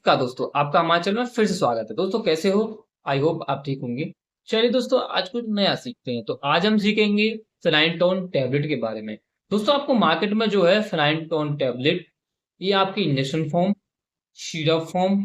नमस्कार दोस्तों, आपका हमारे चैनल में फिर से स्वागत है। दोस्तों कैसे हो? आई होप आप ठीक होंगे। चलिए दोस्तों, आज कुछ नया सीखते हैं। तो आज हम सीखेंगे फेनाइटोन टैबलेट के बारे में। दोस्तों आपको मार्केट में जो है फेनाइटोन टैबलेट, ये आपकी injection form, syrup form,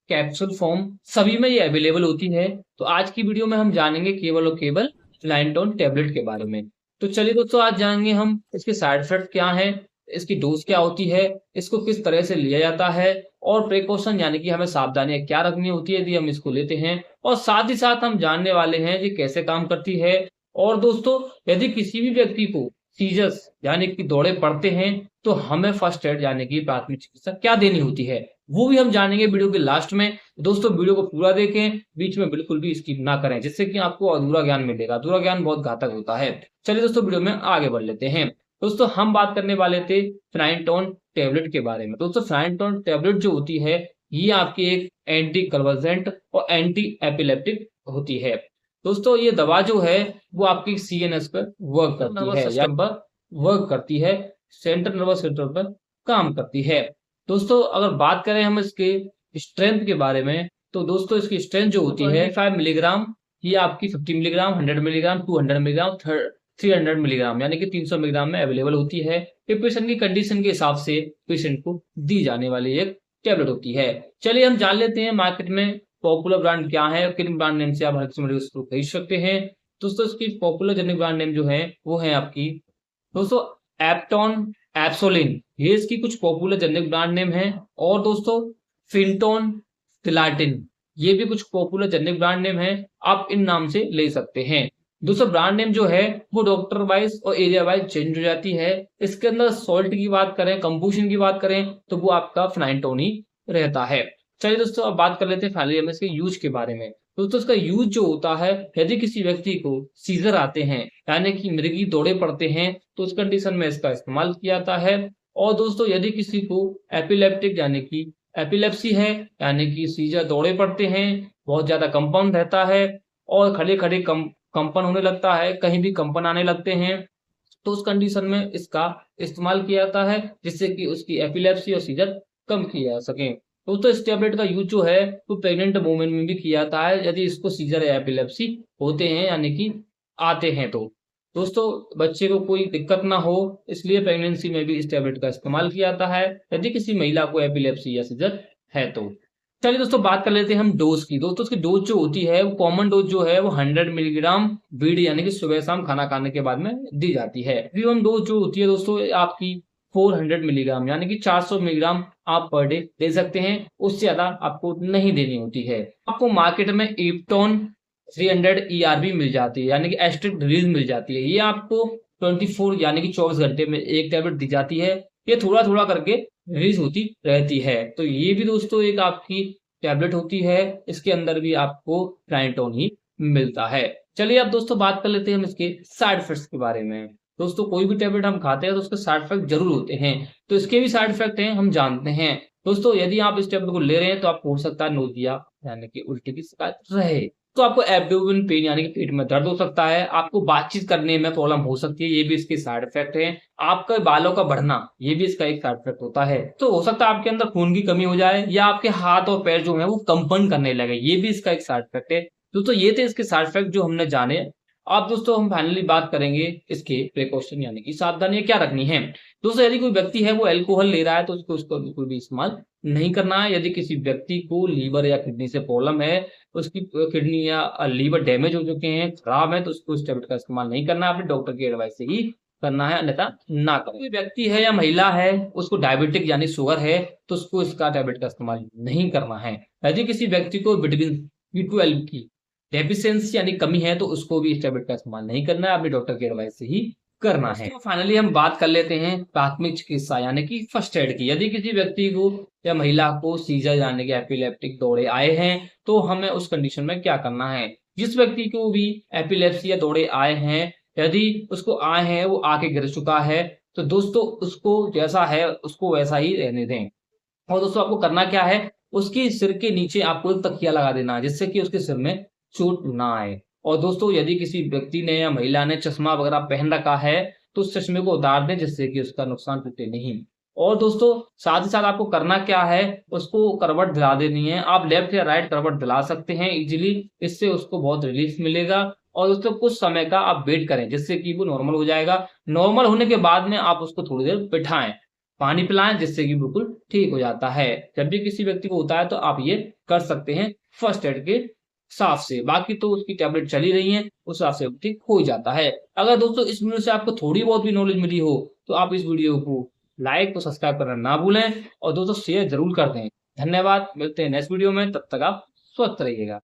capsule form सभी में ये अवेलेबल होती है। तो आज की वीडियो में हम जानेंगे केवल और केवल फेनाइटोन टैबलेट के बारे में। तो चलिए दोस्तों, आज जानेंगे हम इसके साइड इफेक्ट क्या है, इसकी डोज क्या होती है, इसको किस तरह से लिया जाता है और प्रिकॉशन यानी कि हमें सावधानियां क्या रखनी होती है यदि हम इसको लेते हैं। और साथ ही साथ हम जानने वाले हैं ये कैसे काम करती है। और दोस्तों, यदि किसी भी व्यक्ति को सीजर्स यानी कि दौरे पड़ते हैं तो हमें फर्स्ट एड यानी कि प्राथमिक चिकित्सा क्या देनी होती है, वो भी हम जानेंगे वीडियो के लास्ट में। दोस्तों वीडियो को पूरा देखें, बीच में बिल्कुल भी स्किप ना करें, जिससे कि आपको अधूरा ज्ञान मिलेगा। अधूरा ज्ञान बहुत घातक होता है। चलिए दोस्तों, वीडियो में आगे बढ़ लेते हैं। दोस्तों हम बात करने वाले थे फेनाइटोन टैबलेट के बारे में। दोस्तों फेनाइटोन टैबलेट जो होती है, ये आपकी एक एंटी कन्वर्जेंट और एंटी एपिलेप्टिक होती है। दोस्तों ये दवा जो है वो आपकी सीएनएस पर वर्क करती है या पर वर्क करती है, सेंट्रल नर्वस सिस्टम पर काम करती है। दोस्तों अगर बात करें हम इसके स्ट्रेंथ के बारे में, तो दोस्तों इसकी स्ट्रेंथ जो होती है 5 मिलीग्राम, ये आपकी 50 मिलीग्राम, 100 मिलीग्राम, 200 मिलीग्राम, 300 मिलीग्राम यानी कि 300 मिलीग्राम में अवेलेबल होती है। ये पेशेंट की कंडीशन के हिसाब से पेशेंट को दी जाने वाली एक टैबलेट होती है। चलिए हम जान लेते हैं मार्केट में पॉपुलर ब्रांड क्या है और किन ब्रांड नेम से आप हर किसी मेडिकल स्टोर खरीद सकते हैं। दोस्तों इसकी पॉपुलर जेनेरिक ब्रांड नेम जो है वो है आपकी दोस्तों एप्टोन, एप्सोलिन, ये इसकी कुछ पॉपुलर जेनेरिक ब्रांड नेम है। और दोस्तों फिंटोन, फिलाटिन, ये भी कुछ पॉपुलर जेनेरिक ब्रांड नेम है, आप इन नाम से ले सकते हैं। दोस्तों ब्रांड नेम जो है वो डॉक्टर वाइज और एरिया वाइज चेंज हो जाती है। इसके अंदर सॉल्ट की बात करें, कंपोजिशन की बात करें, तो वो आपका फेनाइटोन ही रहता है। चलिए दोस्तों अब बात कर लेते हैं फाइनली हम इसके यूज के बारे में। दोस्तों इसका यूज जो होता है, यदि किसी व्यक्ति को सीजर आते हैं यानी कि मृगी दौरे पड़ते हैं तो उस कंडीशन में इसका इस्तेमाल किया जाता है। और दोस्तों यदि किसी को एपिलेप्टिक यानी कि एपिलेप्सी है यानी कि सीजर दौरे पड़ते हैं, बहुत ज्यादा कंपाउंड रहता है और खड़े खड़े कंपन होने लगता है, कहीं भी कंपन आने लगते हैं, तो उस कंडीशन में इसका इस्तेमाल किया जाता है जिससे कि उसकी एपिलेप्सी और सीजर कम किया जा सके। तो इस टेबलेट का यूज जो है वो प्रेग्नेंट वुमेन में भी किया जाता है यदि इसको सीजर या एपिलेप्सी होते हैं यानी कि आते हैं। तो दोस्तों बच्चे को कोई दिक्कत ना हो, इसलिए प्रेगनेंसी में भी इस टेबलेट का इस्तेमाल किया जाता है यदि किसी महिला को एपिलेप्सी या सीजर है तो। चलिए दोस्तों बात कर लेते हैं हम डोज की। दोस्तों उसकी डोज जो होती है वो कॉमन डोज जो है वो 100 मिलीग्राम बीडी यानी कि सुबह शाम खाना खाने के बाद में दी जाती है। मिनिमम डोज जो होती है दोस्तों आपकी 400 मिलीग्राम यानी कि 400 मिलीग्राम आप पर डे ले सकते हैं, उससे ज्यादा आपको नहीं देनी होती है। आपको मार्केट में एप्टोन 300 ERB मिल जाती है यानी कि एस्ट्रिक रिलीज मिल जाती है। ये आपको 24 यानी कि 24 घंटे में एक टैबलेट दी जाती है। ये थोड़ा थोड़ा करके रिलीज होती रहती है। तो ये भी दोस्तों एक आपकी टैबलेट होती है, इसके अंदर भी आपको फेनाइटोन ही मिलता है। चलिए अब दोस्तों बात कर लेते हैं हम इसके साइड इफेक्ट्स के बारे में। दोस्तों कोई भी टैबलेट हम खाते हैं तो उसके साइड इफेक्ट जरूर होते हैं, तो इसके भी साइड इफेक्ट हैं, हम जानते हैं। दोस्तों यदि आप इस टैबलेट को ले रहे हैं तो आपको हो सकता है नोजिया यानी कि उल्टी की शिकायत रहे, तो आपको एब्डोमेन पेन यानी कि पेट में दर्द हो सकता है, आपको बातचीत करने में प्रॉब्लम हो सकती है, ये भी इसके साइड इफेक्ट है। आपके बालों का बढ़ना, ये भी इसका एक साइड इफेक्ट होता है। तो हो सकता है आपके अंदर खून की कमी हो जाए या आपके हाथ और पैर जो है वो कंपन करने लगे, ये भी इसका एक साइड इफेक्ट है। दोस्तों ये थे इसके साइड इफेक्ट जो हमने जाने। अब दोस्तों हम फाइनली बात करेंगे इसके प्रिकॉशन यानी कि सावधानियां क्या रखनी है। दोस्तों यदि कोई व्यक्ति है वो अल्कोहल ले रहा है तो उसको बिल्कुल भी इस्तेमाल नहीं करना है। यदि किसी व्यक्ति को लीवर या किडनी से प्रॉब्लम है, उसकी किडनी या लीवर डैमेज हो चुके हैं, खराब है, तो उसको इस टैबलेट का इस्तेमाल नहीं करना है, अपने डॉक्टर की एडवाइस से ही करना है, अन्यथा ना करें। कोई व्यक्ति है या महिला है उसको डायबिटिक यानी शुगर है तो उसको इसका टैबलेट का इस्तेमाल नहीं करना है। यदि किसी व्यक्ति को विटामिन B12 की डेफिशिएंसी यानी कमी है तो उसको भी इस टैबलेट का इस्तेमाल नहीं करना है, अपने डॉक्टर की एडवाइस से ही करना है। तो फाइनली हम बात कर लेते हैं प्राथमिक चिकित्सा यानी कि फर्स्ट एड की। यदि किसी व्यक्ति को या महिला को सीजर यानी कि एपिलेप्टिक दौरे आए हैं तो हमें उस कंडीशन में क्या करना है। जिस व्यक्ति को भी एपिलेप्सी या दौरे आए हैं, यदि उसको आए हैं वो आके गिर चुका है, तो दोस्तों उसको जैसा है उसको वैसा ही रहने दें। और दोस्तों आपको करना क्या है, उसकी सिर के नीचे आपको एक तकिया लगा देना है जिससे कि उसके सिर में चोट ना आए। और दोस्तों यदि किसी व्यक्ति ने या महिला ने चश्मा वगैरह पहन रखा है तो उस चश्मे को उतार दें जिससे कि उसका नुकसान टूटे नहीं। और दोस्तों साथ ही साथ आपको करना क्या है, उसको करवट दिला देनी है। आप लेफ्ट या राइट करवट दिला सकते हैं इजीली, इससे उसको बहुत रिलीफ मिलेगा। और दोस्तों कुछ समय का आप वेट करें जिससे कि वो नॉर्मल हो जाएगा। नॉर्मल होने के बाद में आप उसको थोड़ी देर बिठाएं, पानी पिलाएं, जिससे कि बिल्कुल ठीक हो जाता है। जब भी किसी व्यक्ति को होता है तो आप ये कर सकते हैं फर्स्ट एड के हिसाब से। बाकी तो उसकी टैबलेट चली रही है, उस हिसाब से ठीक हो ही जाता है। अगर दोस्तों इस वीडियो से आपको थोड़ी बहुत भी नॉलेज मिली हो तो आप इस वीडियो को लाइक और सब्सक्राइब करना ना भूलें, और दोस्तों शेयर जरूर कर दें। धन्यवाद, मिलते हैं नेक्स्ट वीडियो में, तब तक आप स्वस्थ रहिएगा।